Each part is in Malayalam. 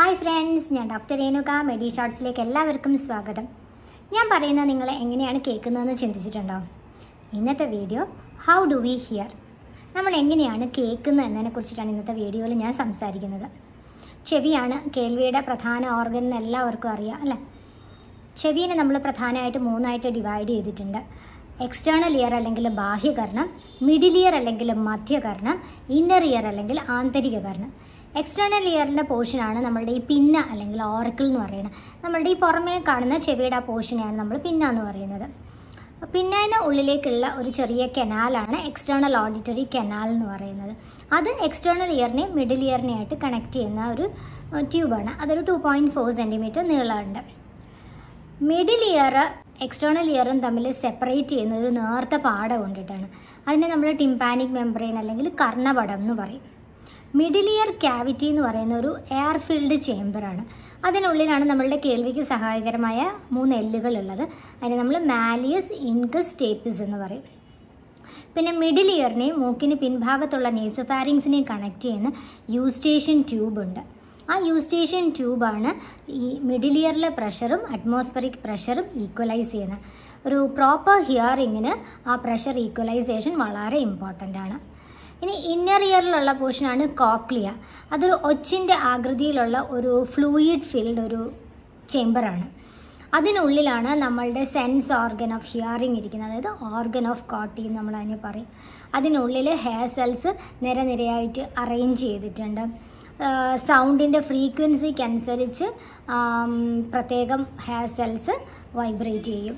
Hi friends, I am Dr. Renuka Medishots. Swagatham. I am going to tell you in this video, how do we hear? We will cake in this video. ചെവിയാണ് കേൾവിയുടെ പ്രധാന ഓർഗൻ എന്ന് എല്ലാവർക്കും അറിയാം അല്ലേ. ചെവിയെ നമ്മൾ പ്രധാനമായിട്ട് മൂന്നായിട്ട് ഡിവൈഡ് ചെയ്തിട്ടുണ്ട്. എക്സ്റ്റേണൽ ഇയർ അല്ലെങ്കിൽ ബാഹ്യകർണം, മിഡിൽ ഇയർ അല്ലെങ്കിൽ മധ്യകർണം, ഇന്നർ ഇയർ അല്ലെങ്കിൽ ആന്തരിക കർണം. എക്സ്റ്റേണൽ ഇയറിൻ്റെ പോർഷനാണ് നമ്മളുടെ ഈ പിന്ന അല്ലെങ്കിൽ ഓറക്കിൾ എന്ന് പറയുന്നത്. നമ്മളുടെ ഈ പുറമേ കാണുന്ന ചെവിയുടെ ആ പോർഷനെയാണ് നമ്മൾ പിന്ന എന്ന് പറയുന്നത്. പിന്നതിന് ഉള്ളിലേക്കുള്ള ഒരു ചെറിയ കനാലാണ് എക്സ്റ്റേണൽ ഓഡിറ്ററി കനാൽ എന്ന് പറയുന്നത്. അത് എക്സ്റ്റേണൽ ഇയറിനെയും മിഡിൽ ഇയറിനെയായിട്ട് കണക്ട് ചെയ്യുന്ന ഒരു ട്യൂബാണ്. അതൊരു 2.4 സെൻറ്റിമീറ്റർ നീളമുണ്ട്. മിഡിൽ ഇയർ എക്സ്റ്റേണൽ ഇയറും തമ്മിൽ സെപ്പറേറ്റ് ചെയ്യുന്ന ഒരു നേർത്ത പാട കൊണ്ടിട്ടാണ്. അതിനെ നമ്മൾ ടിംപാനിക് മെംബ്രെയിൻ അല്ലെങ്കിൽ കർണപടം എന്ന് പറയും. മിഡിൽ ഇയർ ക്യാവിറ്റി എന്ന് പറയുന്ന ഒരു എയർ ഫിൽഡ് ചേമ്പറാണ്. അതിനുള്ളിലാണ് നമ്മളുടെ കേൾവിക്ക് സഹായകരമായ 3 എല്ലുകൾ ഉള്ളത്. അതിന് നമ്മൾ മാലിയസ്, ഇൻകസ്, സ്റ്റേപ്പിസ് എന്ന് പറയും. പിന്നെ മിഡിൽ ഇയറിനെയും മൂക്കിന് പിൻഭാഗത്തുള്ള നേസോഫാരിങ്സിനെയും കണക്ട് ചെയ്യുന്ന യൂസ്റ്റേഷൻ ട്യൂബ് ഉണ്ട്. ആ യൂസ്റ്റേഷൻ ട്യൂബാണ് ഈ മിഡിൽ ഇയറിലെ പ്രഷറും അറ്റ്മോസ്ഫറിക് പ്രഷറും ഈക്വലൈസ് ചെയ്യുന്നത്. ഒരു പ്രോപ്പർ ഹിയറിങ്ങിന് ആ പ്രഷർ ഈക്വലൈസേഷൻ വളരെ ഇമ്പോർട്ടൻ്റ് ആണ്. ഇനി ഇന്നർ ഇയറിലുള്ള പോർഷനാണ് കോക്ലിയ. അതൊരു ഒച്ചിൻ്റെ ആകൃതിയിലുള്ള ഒരു ഫ്ലൂയിഡ് ഫിൽഡ് ഒരു ചേമ്പറാണ്. അതിനുള്ളിലാണ് നമ്മളുടെ സെൻസ് ഓർഗൻ ഓഫ് ഹിയറിംഗ് ഇരിക്കുന്നത്. അതായത് ഓർഗൻ ഓഫ് കോട്ടി എന്ന് നമ്മൾ അതിനെ പറയും. അതിനുള്ളിൽ ഹെയർ സെൽസ് നിരനിരയായിട്ട് അറേഞ്ച് ചെയ്തിട്ടുണ്ട്. സൗണ്ടിൻ്റെ ഫ്രീക്വൻസിക്ക് അനുസരിച്ച് പ്രത്യേകം ഹെയർ സെൽസ് വൈബ്രേറ്റ് ചെയ്യും.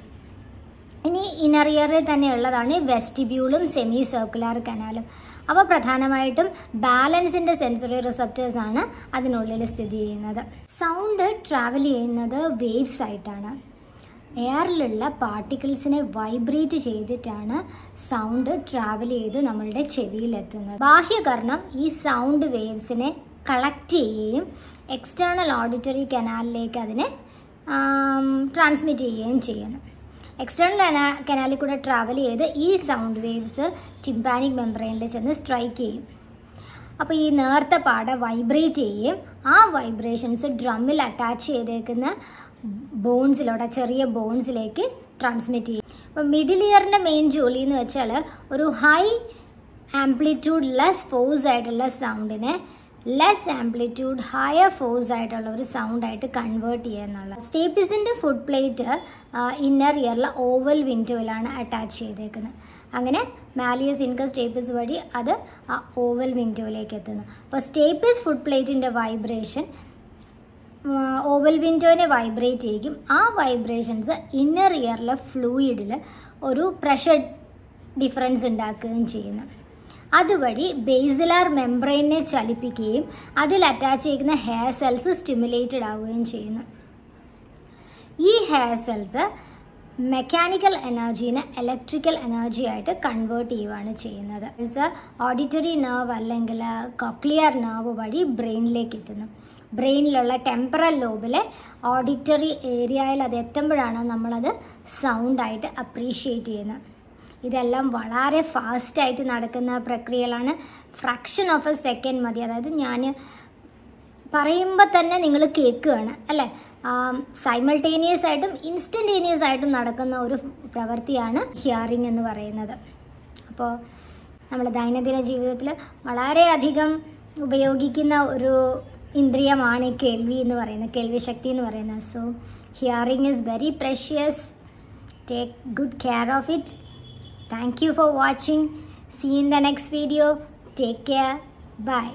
ഇനി ഇന്നർ ഇയറിൽ തന്നെ ഉള്ളതാണ് വെസ്റ്റിബ്യൂളും സെമി സർക്കുലർ കനാലും. അപ്പോൾ പ്രധാനമായിട്ടും ബാലൻസിൻ്റെ സെൻസറി റിസപ്റ്റേഴ്സാണ് അതിനുള്ളിൽ സ്ഥിതി ചെയ്യുന്നത്. സൗണ്ട് ട്രാവൽ ചെയ്യുന്നത് വേവ്സ് ആയിട്ടാണ്. എയറിലുള്ള പാർട്ടിക്കിൾസിനെ വൈബ്രേറ്റ് ചെയ്തിട്ടാണ് സൗണ്ട് ട്രാവൽ ചെയ്ത് നമ്മളുടെ ചെവിയിലെത്തുന്നത്. ബാഹ്യകർണം ഈ സൗണ്ട് വേവ്സിനെ കളക്ട് ചെയ്യുകയും എക്സ്റ്റേണൽ ഓഡിറ്ററി കനാലിലേക്ക് അതിനെ ട്രാൻസ്മിറ്റ് ചെയ്യുകയും ചെയ്യുന്നു. എക്സ്റ്റേണൽ കനാലിൽ കൂടെ ട്രാവൽ ചെയ്ത് ഈ സൗണ്ട് വേവ്സ് ടിംപാനിക് മെംബ്രെയിനിൽ ചെന്ന് സ്ട്രൈക്ക് ചെയ്യും. അപ്പോൾ ഈ നേർത്ത പാട വൈബ്രേറ്റ് ചെയ്യുകയും ആ വൈബ്രേഷൻസ് ഡ്രമ്മിൽ അറ്റാച്ച് ചെയ്തേക്കുന്ന ബോൺസിലൂടെ ചെറിയ ബോൺസിലേക്ക് ട്രാൻസ്മിറ്റ് ചെയ്യും. അപ്പോൾ മിഡിൽ ഇയറിൻ്റെ മെയിൻ ജോലി എന്ന് വെച്ചാൽ ഒരു ഹൈ ആംപ്ലിറ്റ്യൂഡ് ലെസ് ഫോഴ്സ് ആയിട്ടുള്ള സൗണ്ടിനെ ലെസ് ആംപ്ലിറ്റ്യൂഡ് ഹയർ ഫോഴ്സ് ആയിട്ടുള്ള ഒരു സൗണ്ടായിട്ട് കൺവേർട്ട് ചെയ്യുക എന്നുള്ളത്. സ്റ്റേപ്പിസിൻ്റെ ഫുഡ് പ്ലേറ്റ് ഇന്നർ ഇയറിലെ ഓവൽ വിൻഡോയിലാണ് അറ്റാച്ച് ചെയ്തേക്കുന്നത്. അങ്ങനെ മാലിയസ്, ഇൻകസ്, സ്റ്റേപ്പിസ് വഴി അത് ആ ഓവൽ വിൻഡോയിലേക്ക് എത്തുന്നു. അപ്പോൾ സ്റ്റേപ്പിസ് ഫുഡ് പ്ലേറ്റിൻ്റെ വൈബ്രേഷൻ ഓവൽ വിൻഡോയിനെ വൈബ്രേറ്റ് ചെയ്യും. ആ വൈബ്രേഷൻസ് ഇന്നർ ഇയറിലെ ഫ്ലൂയിഡിൽ ഒരു പ്രഷർ ഡിഫറൻസ് ഉണ്ടാക്കുകയും ചെയ്യുന്നു. അതുവഴി ബേസിലാർ മെംബ്രെയിനെ ചലിപ്പിക്കുകയും അതിൽ അറ്റാച്ച് ചെയ്യുന്ന ഹെയർ സെൽസ് സ്റ്റിമുലേറ്റഡ് ആവുകയും ചെയ്യുന്നു. ഈ ഹെയർ സെൽസ് മെക്കാനിക്കൽ എനർജീനെ ഇലക്ട്രിക്കൽ എനർജി ആയിട്ട് കൺവേർട്ട് ചെയ്യുകയാണ് ചെയ്യുന്നത്. ഓഡിറ്ററി നെർവ് അല്ലെങ്കിൽ കോക്ലിയർ നെർവ് വഴി ബ്രെയിനിലേക്ക് എത്തുന്നു. ബ്രെയിനിലുള്ള ടെമ്പറൽ ലോബിലെ ഓഡിറ്ററി ഏരിയയിൽ അത് എത്തുമ്പോഴാണ് നമ്മളത് സൗണ്ടായിട്ട് അപ്രീഷിയേറ്റ് ചെയ്യുന്നത്. ഇതെല്ലാം വളരെ ഫാസ്റ്റായിട്ട് നടക്കുന്ന പ്രക്രിയകളാണ്. ഫ്രാക്ഷൻ ഓഫ് എ സെക്കൻഡ് മതി. അതായത് ഞാൻ പറയുമ്പോൾ തന്നെ നിങ്ങൾ കേൾക്കുകയാണ് അല്ലേ. സൈമൾട്ടേനിയസ് ആയിട്ടും ഇൻസ്റ്റൻറ്റേനിയസ് ആയിട്ടും നടക്കുന്ന ഒരു പ്രവൃത്തിയാണ് ഹിയറിംഗ് എന്ന് പറയുന്നത്. അപ്പോൾ നമ്മൾ ദൈനംദിന ജീവിതത്തിൽ വളരെയധികം ഉപയോഗിക്കുന്ന ഒരു ഇന്ദ്രിയമാണ് ഈ കേൾവി എന്ന് പറയുന്നത്, കേൾവി ശക്തി എന്ന് പറയുന്നത്. So hearing is very precious. Take good care of it. Thank you for watching. See you in the next video. Take care. Bye.